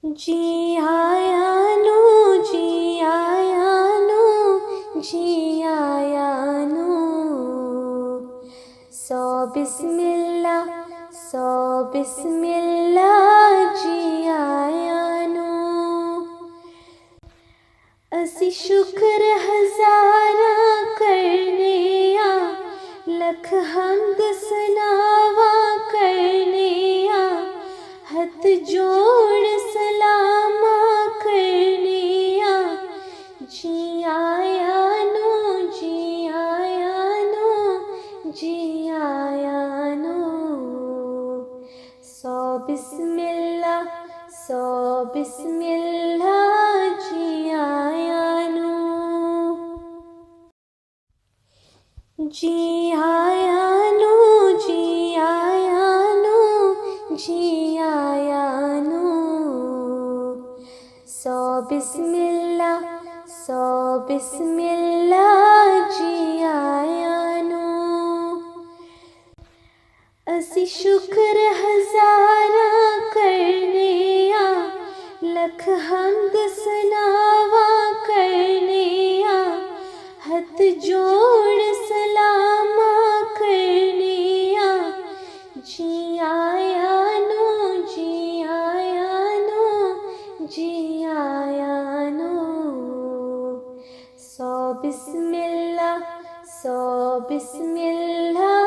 जी आया नु, जी आया नु, जी आया नु। सौ बिस्मिल्लाह, सौ बिस्मिल्लाह, जी आया नु। असी शुक्र हज़ारा करने आ, लख हमद सनावा करने आ, हथ जोड़ सलामा करने आ। जी आया नु, जी आया नु, जी आया नु। सौ बिस्मिल्लाह, सौ बिस्मिल्लाह, जी आया नु। जी आया नु, जी आया नु, जी आया नु। सौ बिस्मिल्लाह, सौ बिस्मिल्लाह, जी आया नु। असी शुक्र हज़ारा करने आ, लख हमद सनावा करने आ, हथ जोड़ सलामा करने आ। जी आया नु, जी आया नु, जी आया नु। सौ बिस्मिल्लाह, सौ बिस्मिल्लाह,